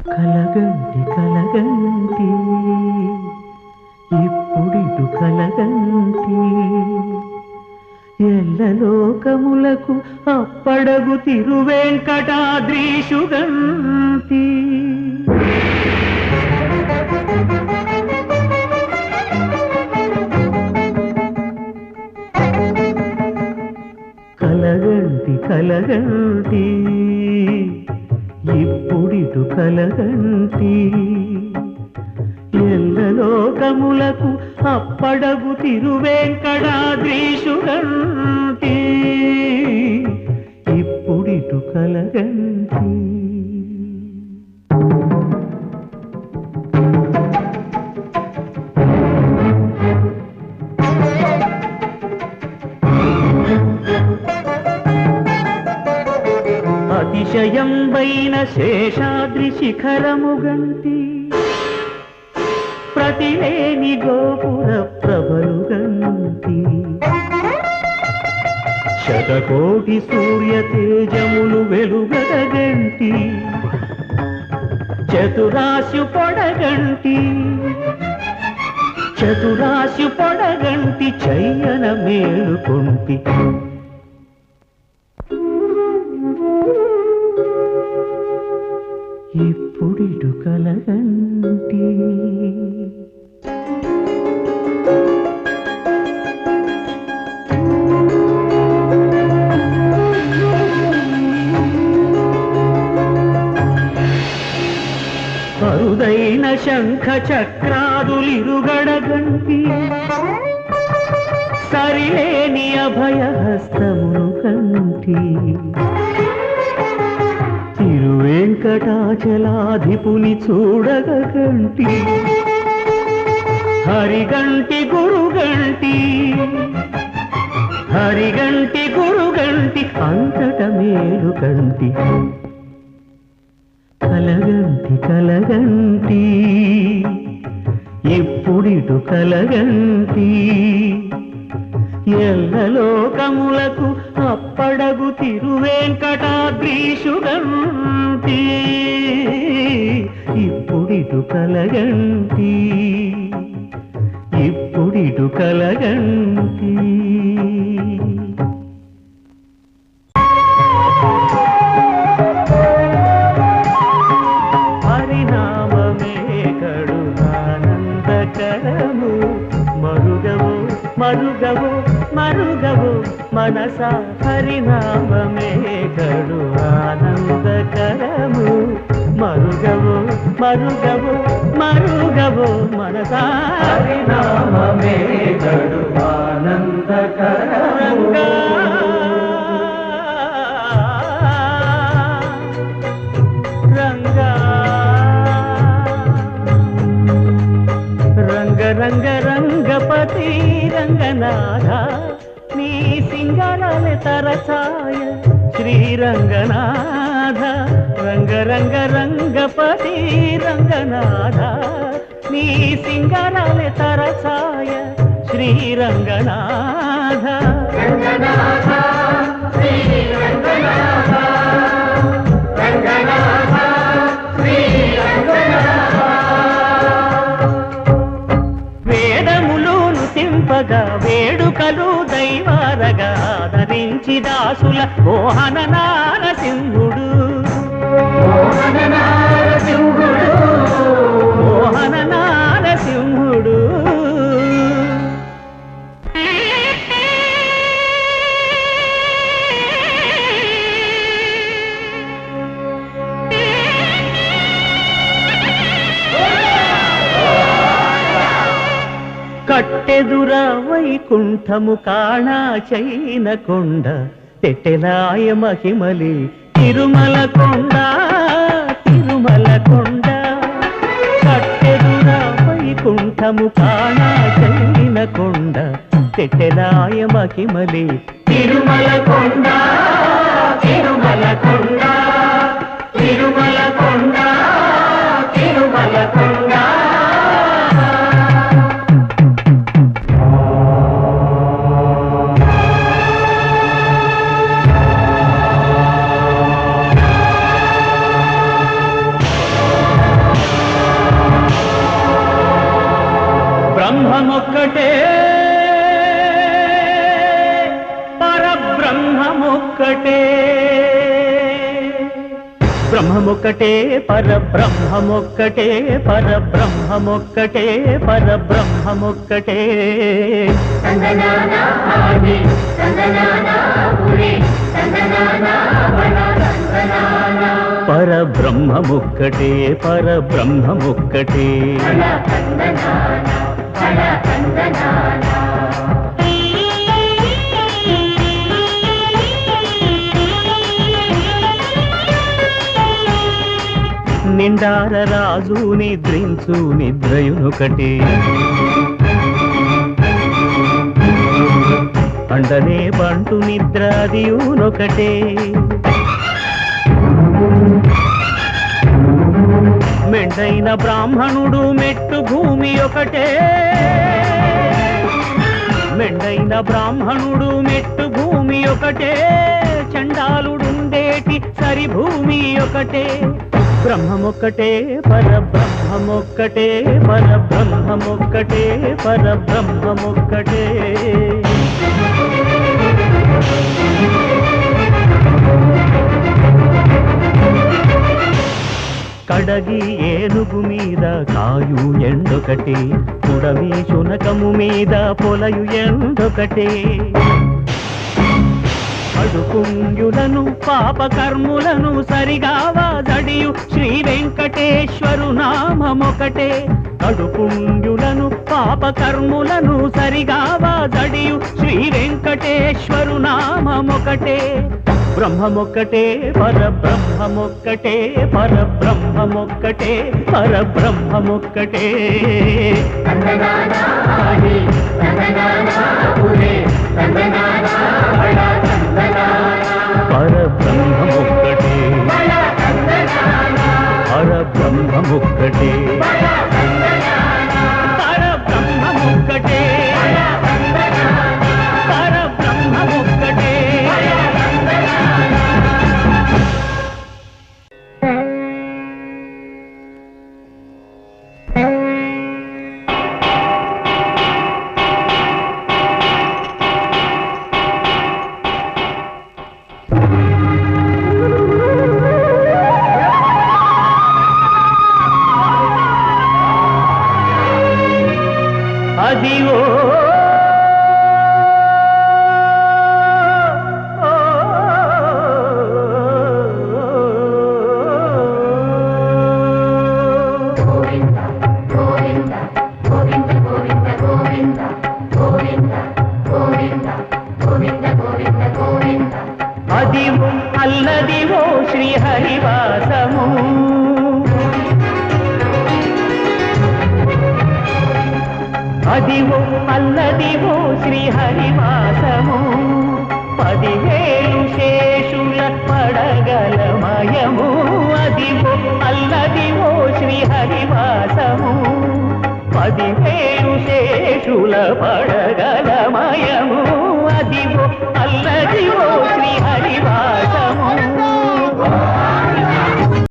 కలగంటి కలగంటి ఇప్పుడిటు కలగంటి ఎల్లలోకములకు అప్పడగు తిరువేంకటాద్రీషుగంటి కలగంటి కలగంటి ఇప్పుడిటు కలగంటి ఎల్లలోకములకు అప్పడగు తిరువేంకటాద్రీషుగంటి ఇప్పుడిటు కలగంటి అతిశయంబైన శేషాద్రి శిఖరముగంటి ప్రతిలేని గోపుర ప్రభలుగంటి శతకోటి సూర్య తేజములు వెలుగడగంటి చతురాశు పొడగంటి చతురాశు పొడగంటి చయ్యన మేలుకొంటి ఇప్పుడిటు కలగంటి అరుదైన శంఖ చక్రాదులిరుగడగంటి సరిలేని అభయహస్తమును కంటి తిరువేంకటాచలాధిపుని చూడగంటి హరిగంటి గురుగంటి హరిగంటి గురుగంటి అంతట మేలుగంటి కలగంటి కలగంటి ఇప్పుడిటు కలగంటి ఎల్లలోకములకు అప్పడగు తిరువేంకటాద్రీషుగంటి ఇప్పుడిటు కలగంటి ఇప్పుడిటు కలగంటి హరినామమే కడు ఆనందకరము మరుగవు మరుగవు మరుగవు మనస హరినామమే కడు ఆనందకరము మరుగవు మరుగవు మరుగవు మనస హరినామమే కడు ఆనందకరము రంగా రంగ రంగ రంగపతి రంగనాథ నీ సింగారాలే తరచాయ శ్రీరంగనాథ రంగ రంగ రంగపతి రంగనాథ నీ సింగారాలే తరచాయ శ్రీరంగనాథ రంగనాథ శ్రీరంగనాథ రంగనాథ శ్రీరంగనాథ వేదములును తింపగా వేడుకలు దైవారగా ఆదరించి దాసుల మోహన నారసింహుడు మోహన నారసింహుడు మోహన నారసింహుడు కట్టెదుర వైకుంఠము కాణా చైన కొండ తెట్టెలాయ మహిమలి తిరుమల కొండ తిరుమల కొండ కట్టెదుర వైకుంఠము కాణా చైన కొండ తెట్టెలాయ మహిమలి తిరుమల కొండ తిరుమల కొండ తిరుమల కొండ తిరుమల కొండ బ్రహ్మమొక్కటే పరబ్రహ్మమొక్కటే బ్రహ్మమొక్కటే పరబ్రహ్మమొక్కటే పరబ్రహ్మమొక్కటే పరబ్రహ్మమొక్కటే పరబ్రహ్మమొక్కటే పరబ్రహ్మమొక్కటే నిండార రాజు నిద్రించు నిద్రయునొకటే అండనే బంటు నిద్రాదియునొకటే మెండైన బ్రాహ్మణుడు మెట్టు భూమి ఒకటే మెండైన బ్రాహ్మణుడు మెట్టు భూమి ఒకటే చండాలుడుండేటి సరి భూమి ఒకటే బ్రహ్మమొక్కటే పరబ్రహ్మమొక్కటే పరబ్రహ్మమొక్కటే పరబ్రహ్మమొక్కటే కడగి ఏనుగు మీద కాయు ఎండొకటే పుడవి శునకము మీద పొలయు ఎండొకటే అడుపుంగులను పాపకర్ములను సరిగావా జడియు శ్రీ వెంకటేశ్వరు నామమొకటే అడుపుంగులను పాపకర్ములను సరిగావా జడియు శ్రీ వెంకటేశ్వరు నామమొకటే బ్రహ్మమొక్కటే పరబ్రహ్మమొక్కటే పరబ్రహ్మమొక్కటే పరబ్రహ్మమొక్కటే పరబ్రహ్మమొక్కటే పరబ్రహ్మమొక్కటే పరబ్రహ్మమొక్కటే పరబ్రహ్మమొక్కటే అదివో అదివో అల్లదివో శ్రీహరివాసము అదివో అల్లదివో శ్రీహరివాసము 10,000 శేషుల పడగలమయము అదివో అల్లదివో శ్రీహరివాసము 10,000 శేషుల పడగలమయము అదివో